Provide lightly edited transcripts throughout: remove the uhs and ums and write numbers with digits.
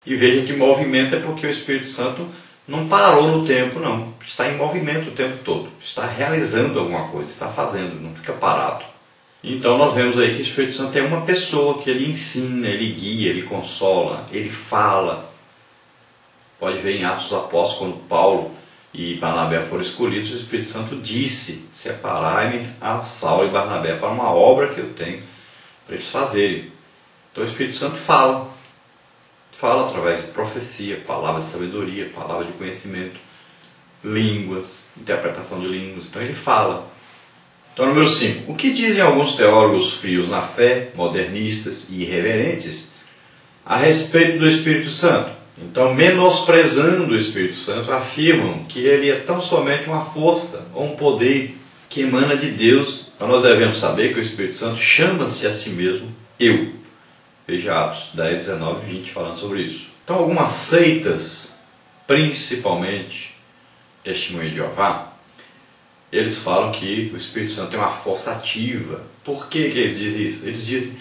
E veja que movimento é porque o Espírito Santo não parou no tempo, não. Está em movimento o tempo todo. Está realizando alguma coisa, está fazendo, não fica parado. Então nós vemos aí que o Espírito Santo é uma pessoa que ele ensina, ele guia, ele consola, ele fala. Pode ver em Atos dos Apóstolos, quando Paulo e Barnabé foram escolhidos, o Espírito Santo disse: separai-me a Saulo e Barnabé para uma obra que eu tenho para eles fazerem. Então o Espírito Santo fala através de profecia, palavra de sabedoria, palavra de conhecimento, línguas, interpretação de línguas. Então ele fala. Então, número 5. O que dizem alguns teólogos frios na fé, modernistas e irreverentes, a respeito do Espírito Santo? Então, menosprezando o Espírito Santo, afirmam que ele é tão somente uma força ou um poder que emana de Deus. Então, nós devemos saber que o Espírito Santo chama-se a si mesmo Eu. Veja Atos 10, 19 e 20 falando sobre isso. Então, algumas seitas, principalmente Testemunha de Jeová, eles falam que o Espírito Santo tem uma força ativa. Por que eles dizem isso? Eles dizem: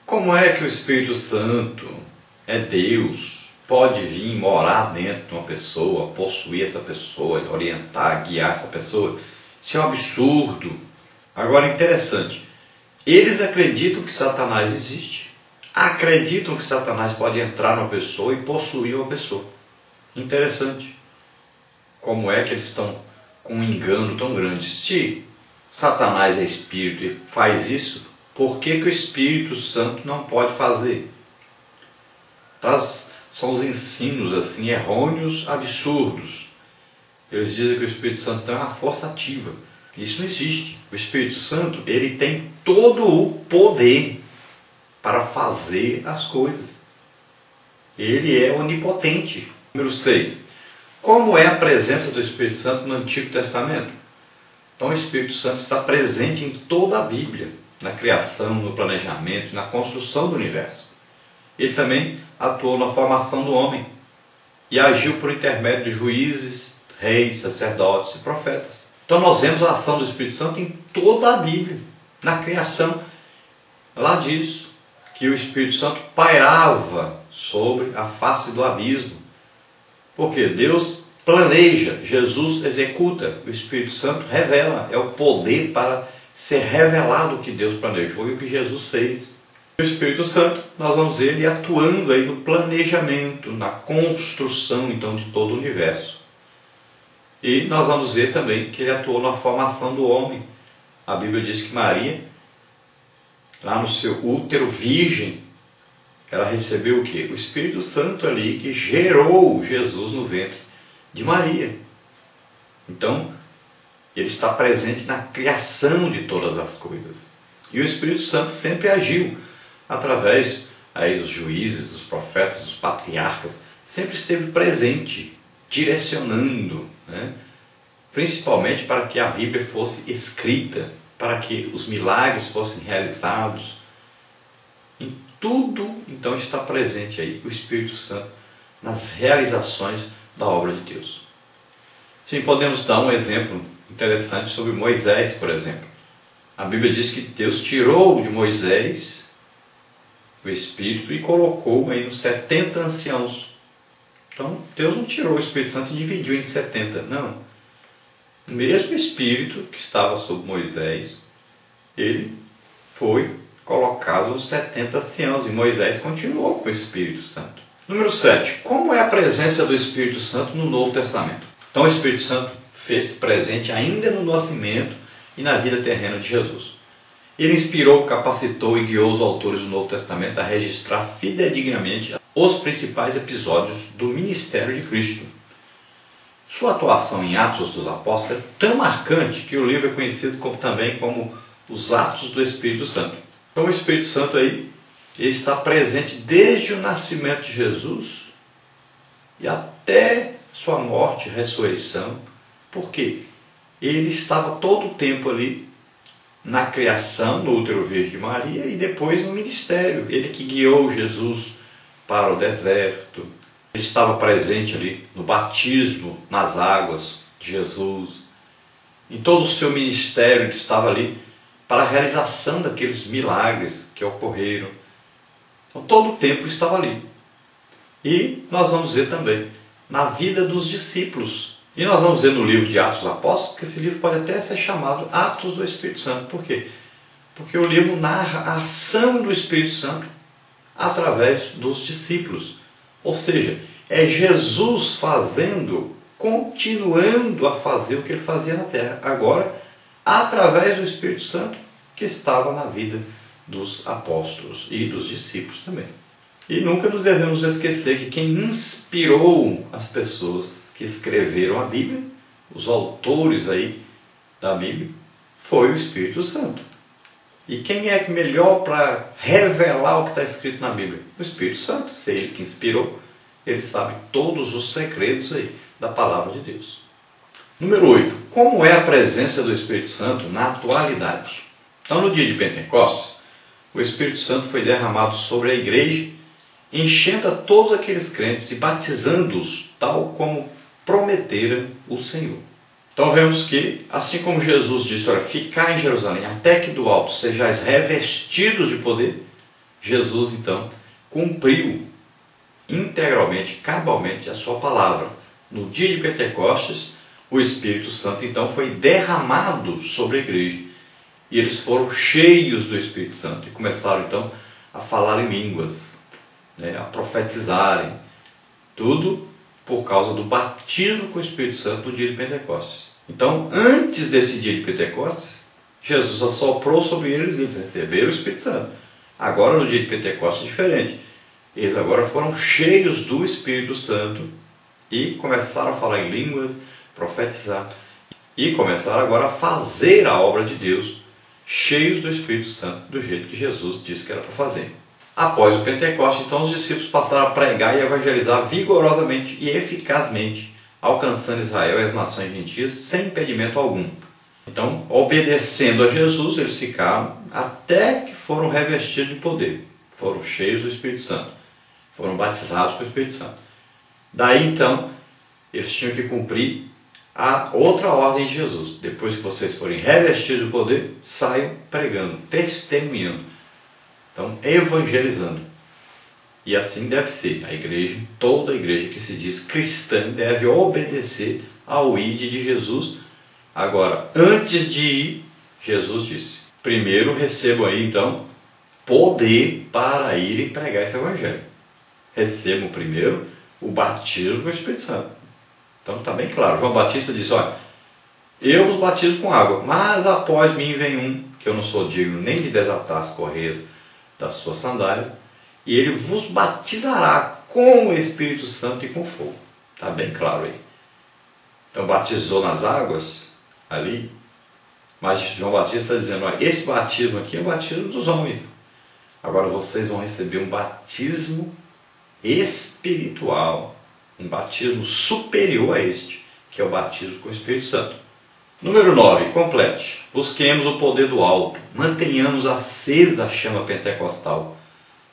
como é que o Espírito Santo é Deus, pode vir morar dentro de uma pessoa, possuir essa pessoa, orientar, guiar essa pessoa? Isso é um absurdo. Agora, interessante, eles acreditam que Satanás existe, acreditam que Satanás pode entrar numa pessoa e possuir uma pessoa. Interessante. Como é que eles estão com um engano tão grande? Se Satanás é espírito e faz isso, por que o Espírito Santo não pode fazer? São os ensinos assim errôneos, absurdos. Eles dizem que o Espírito Santo tem uma força ativa. Isso não existe. O Espírito Santo, ele tem todo o poder para fazer as coisas. Ele é onipotente. Número 6. Como é a presença do Espírito Santo no Antigo Testamento? Então o Espírito Santo está presente em toda a Bíblia, na criação, no planejamento, na construção do universo. Ele também atuou na formação do homem e agiu por intermédio de juízes, reis, sacerdotes e profetas. Então nós vemos a ação do Espírito Santo em toda a Bíblia, na criação. Lá diz que o Espírito Santo pairava sobre a face do abismo. Porque Deus planeja, Jesus executa, o Espírito Santo revela, é o poder para ser revelado o que Deus planejou e o que Jesus fez. O Espírito Santo, nós vamos ver ele atuando aí no planejamento, na construção então de todo o universo. E nós vamos ver também que ele atuou na formação do homem. A Bíblia diz que Maria, lá no seu útero virgem, ela recebeu o quê? O Espírito Santo ali que gerou Jesus no ventre de Maria. Então, ele está presente na criação de todas as coisas. E o Espírito Santo sempre agiu através aí dos juízes, dos profetas, dos patriarcas. Sempre esteve presente, direcionando, né? Principalmente para que a Bíblia fosse escrita, para que os milagres fossem realizados. Em tudo, então, está presente aí o Espírito Santo nas realizações da obra de Deus. Sim, podemos dar um exemplo interessante sobre Moisés, por exemplo. A Bíblia diz que Deus tirou de Moisés o Espírito e colocou aí nos 70 anciãos. Então, Deus não tirou o Espírito Santo e dividiu em 70, não. O mesmo Espírito que estava sobre Moisés, ele foi colocado nos 70 anciãos, e Moisés continuou com o Espírito Santo. Número 7. Como é a presença do Espírito Santo no Novo Testamento? Então o Espírito Santo fez presente ainda no nascimento e na vida terrena de Jesus. Ele inspirou, capacitou e guiou os autores do Novo Testamento a registrar fidedignamente os principais episódios do ministério de Cristo. Sua atuação em Atos dos Apóstolos é tão marcante que o livro é conhecido também como os Atos do Espírito Santo. Então o Espírito Santo aí, ele está presente desde o nascimento de Jesus e até sua morte e ressurreição. Por quê? Ele estava todo o tempo ali na criação, no útero virgem de Maria, e depois no ministério. Ele que guiou Jesus para o deserto. Ele estava presente ali no batismo, nas águas de Jesus. Em todo o seu ministério ele estava ali para a realização daqueles milagres que ocorreram. Então todo o tempo estava ali. E nós vamos ver também na vida dos discípulos. E nós vamos ver no livro de Atos dos Apóstolos, que esse livro pode até ser chamado Atos do Espírito Santo. Por quê? Porque o livro narra a ação do Espírito Santo através dos discípulos. Ou seja, é Jesus fazendo, continuando a fazer o que ele fazia na terra. Agora, através do Espírito Santo que estava na vida dos apóstolos e dos discípulos também. E nunca nos devemos esquecer que quem inspirou as pessoas que escreveram a Bíblia, os autores aí da Bíblia, foi o Espírito Santo. E quem é melhor para revelar o que está escrito na Bíblia? O Espírito Santo. Se é ele que inspirou, ele sabe todos os segredos aí da palavra de Deus. Número 8. Como é a presença do Espírito Santo na atualidade? Então, no dia de Pentecostes, o Espírito Santo foi derramado sobre a igreja, enchendo a todos aqueles crentes e batizando-os, tal como prometera o Senhor. Então vemos que, assim como Jesus disse, olha, ficar em Jerusalém até que do alto sejais revestidos de poder, Jesus então cumpriu integralmente, cabalmente a sua palavra. No dia de Pentecostes, o Espírito Santo então foi derramado sobre a igreja. E eles foram cheios do Espírito Santo e começaram então a falar em línguas, a profetizarem. Tudo por causa do batismo com o Espírito Santo no dia de Pentecostes. Então, antes desse dia de Pentecostes, Jesus assoprou sobre eles e eles receberam o Espírito Santo. Agora, no dia de Pentecostes, é diferente. Eles agora foram cheios do Espírito Santo e começaram a falar em línguas, profetizar. E começaram agora a fazer a obra de Deus, cheios do Espírito Santo, do jeito que Jesus disse que era para fazer. Após o Pentecostes, então, os discípulos passaram a pregar e evangelizar vigorosamente e eficazmente, alcançando Israel e as nações gentias sem impedimento algum. Então, obedecendo a Jesus, eles ficaram até que foram revestidos de poder. Foram cheios do Espírito Santo. Foram batizados com o Espírito Santo. Daí, então, eles tinham que cumprir a outra ordem de Jesus. Depois que vocês forem revestidos de poder, saiam pregando, testemunhando. Então, evangelizando. E assim deve ser. A igreja, toda a igreja que se diz cristã, deve obedecer ao ID de Jesus. Agora, antes de ir, Jesus disse, primeiro recebam aí, então, poder para irem pregar esse evangelho. Recebam primeiro o batismo com o Espírito Santo. Então está bem claro. João Batista disse, olha, eu vos batizo com água, mas após mim vem um, que eu não sou digno nem de desatar as correias das suas sandálias, e ele vos batizará com o Espírito Santo e com fogo. Está bem claro aí. Então batizou nas águas ali, mas João Batista está dizendo, olha, esse batismo aqui é o batismo dos homens. Agora vocês vão receber um batismo espiritual, um batismo superior a este, que é o batismo com o Espírito Santo. Número 9, complete. Busquemos o poder do alto, mantenhamos acesa a chama pentecostal.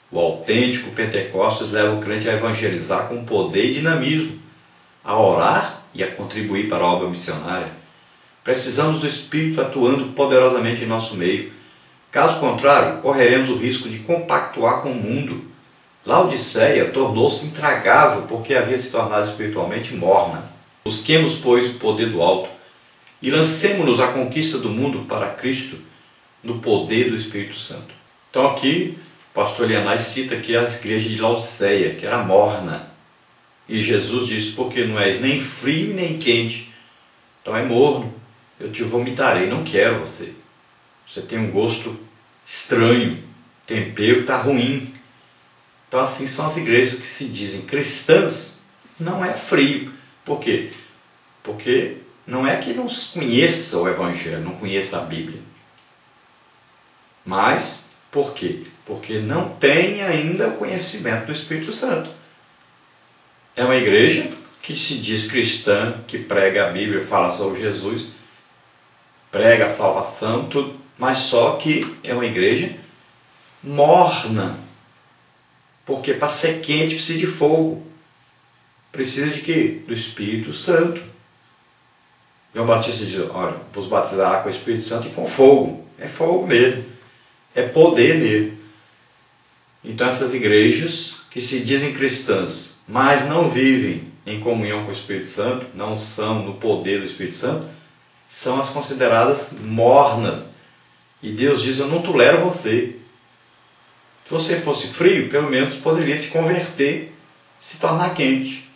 O autêntico Pentecostes leva o crente a evangelizar com poder e dinamismo, a orar e a contribuir para a obra missionária. Precisamos do Espírito atuando poderosamente em nosso meio. Caso contrário, correremos o risco de compactuar com o mundo. Laodiceia tornou-se intragável porque havia se tornado espiritualmente morna. Busquemos, pois, o poder do alto e lancemo-nos à conquista do mundo para Cristo no poder do Espírito Santo. Então aqui, o pastor Elianais cita aqui a igreja de Laodiceia, que era morna. E Jesus disse, porque não és nem frio nem quente, então é morno, eu te vomitarei, não quero você. Você tem um gosto estranho, tempero está ruim. Então assim são as igrejas que se dizem cristãs, não é frio. Por quê? Porque não é que não conheça o Evangelho, não conheça a Bíblia. Mas, por quê? Porque não tem ainda o conhecimento do Espírito Santo. É uma igreja que se diz cristã, que prega a Bíblia, fala sobre Jesus, prega a salvação, tudo, mas só que é uma igreja morna. Porque para ser quente precisa de fogo. Precisa de quê? Do Espírito Santo. João Batista diz, olha, vos batizará com o Espírito Santo e com fogo. É fogo mesmo. É poder mesmo. Então essas igrejas que se dizem cristãs, mas não vivem em comunhão com o Espírito Santo, não são no poder do Espírito Santo, são as consideradas mornas. E Deus diz: eu não tolero você. Se você fosse frio, pelo menos poderia se converter, se tornar quente.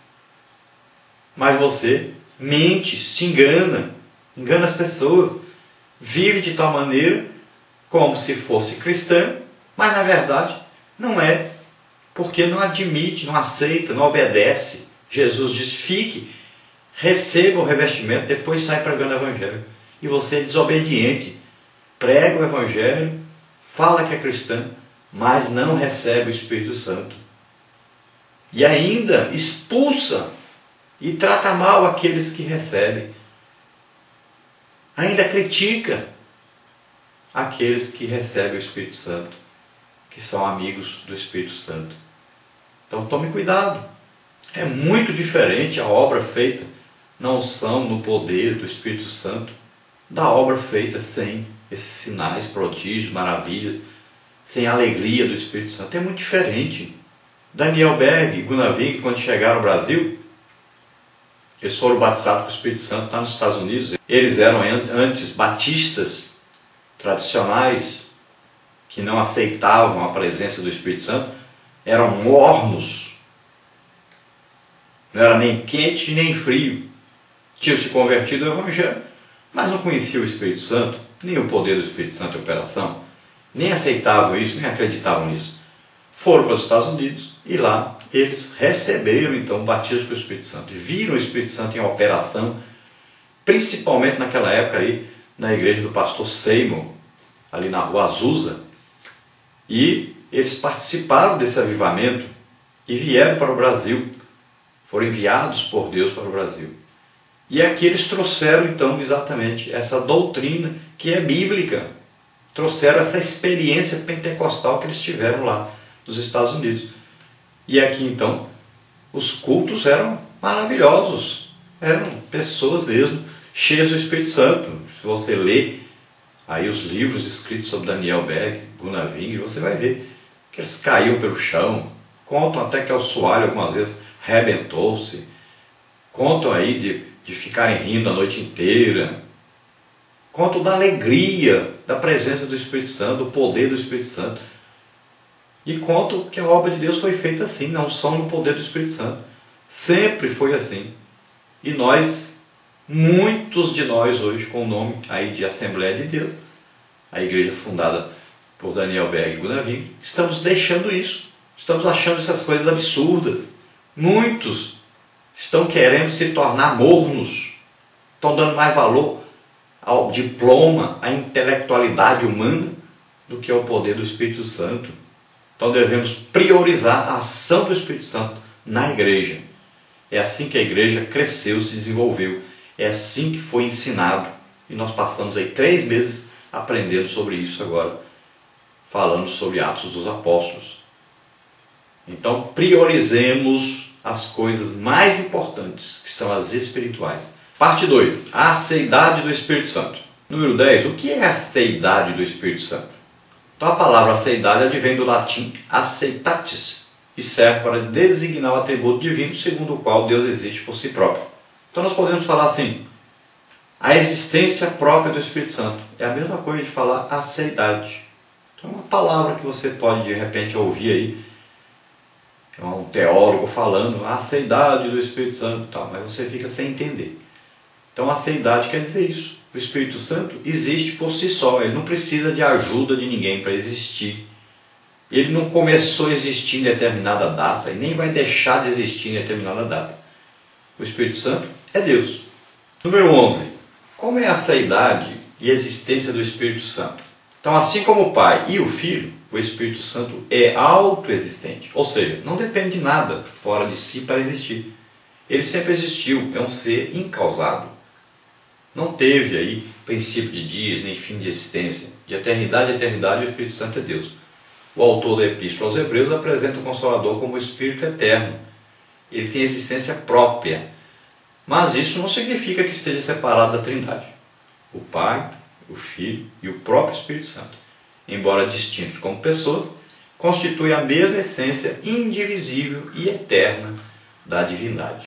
Mas você mente, se engana, engana as pessoas, vive de tal maneira como se fosse cristã, mas na verdade não é, porque não admite, não aceita, não obedece. Jesus diz: fique, receba o revestimento, depois sai pregando o Evangelho. E você é desobediente, prega o Evangelho, fala que é cristã, mas não recebe o Espírito Santo. E ainda expulsa e trata mal aqueles que recebem. Ainda critica aqueles que recebem o Espírito Santo, que são amigos do Espírito Santo. Então tome cuidado. É muito diferente a obra feita na unção, no poder do Espírito Santo, da obra feita sem esses sinais, prodígios, maravilhas, sem a alegria do Espírito Santo. É muito diferente. Daniel Berg e Gunnar Wing, quando chegaram ao Brasil, eles foram batizados com o Espírito Santo lá nos Estados Unidos. Eles eram antes batistas tradicionais, que não aceitavam a presença do Espírito Santo, eram mornos, não era nem quente nem frio. Tinham se convertido ao Evangelho, mas não conheciam o Espírito Santo, nem o poder do Espírito Santo em operação, nem aceitavam isso, nem acreditavam nisso. Foram para os Estados Unidos e lá eles receberam então o batismo com o Espírito Santo, viram o Espírito Santo em operação, principalmente naquela época aí, na igreja do pastor Seymour, ali na rua Azusa, e eles participaram desse avivamento e vieram para o Brasil, foram enviados por Deus para o Brasil. E aqui eles trouxeram então exatamente essa doutrina que é bíblica, trouxeram essa experiência pentecostal que eles tiveram lá nos Estados Unidos. E aqui então os cultos eram maravilhosos, eram pessoas mesmo cheias do Espírito Santo. Se você lê aí os livros escritos sobre Daniel Berg, Gunnar Wing, você vai ver que eles caíam pelo chão, contam até que o assoalho algumas vezes rebentou-se, contam aí de ficarem rindo a noite inteira, contam da alegria da presença do Espírito Santo, do poder do Espírito Santo, e contam que a obra de Deus foi feita assim, na unção no poder do Espírito Santo. Sempre foi assim. E nós, muitos de nós hoje, com o nome aí de Assembleia de Deus, a igreja fundada por Daniel Berg e Gunnar Wing, estamos deixando isso, estamos achando essas coisas absurdas. Muitos estão querendo se tornar mornos, estão dando mais valor ao diploma, à intelectualidade humana, do que ao poder do Espírito Santo. Então devemos priorizar a ação do Espírito Santo na igreja. É assim que a igreja cresceu, se desenvolveu. É assim que foi ensinado. E nós passamos aí 3 meses aprendendo sobre isso agora, falando sobre Atos dos Apóstolos. Então priorizemos as coisas mais importantes, que são as espirituais. Parte 2. A aceidade do Espírito Santo. Número 10. O que é a aceidade do Espírito Santo? Então a palavra aceidade advém do latim aceitatis e serve para designar o atributo divino segundo o qual Deus existe por si próprio. Então nós podemos falar assim: a existência própria do Espírito Santo. É a mesma coisa de falar aceidade. Então é uma palavra que você pode de repente ouvir aí, é um teólogo falando a aceidade do Espírito Santo, tal, mas você fica sem entender. Então a aceidade quer dizer isso. O Espírito Santo existe por si só, ele não precisa de ajuda de ninguém para existir. Ele não começou a existir em determinada data e nem vai deixar de existir em determinada data. O Espírito Santo é Deus. Número 11. Como é a aceidade e existência do Espírito Santo? Então, assim como o Pai e o Filho, o Espírito Santo é autoexistente, ou seja, não depende de nada fora de si para existir. Ele sempre existiu, é um ser incausado. Não teve aí princípio de dias, nem fim de existência. De eternidade a eternidade, o Espírito Santo é Deus. O autor da Epístola aos Hebreus apresenta o Consolador como o Espírito eterno. Ele tem existência própria. Mas isso não significa que esteja separado da Trindade. O Pai, o Filho e o próprio Espírito Santo, embora distintos como pessoas, constituem a mesma essência indivisível e eterna da divindade.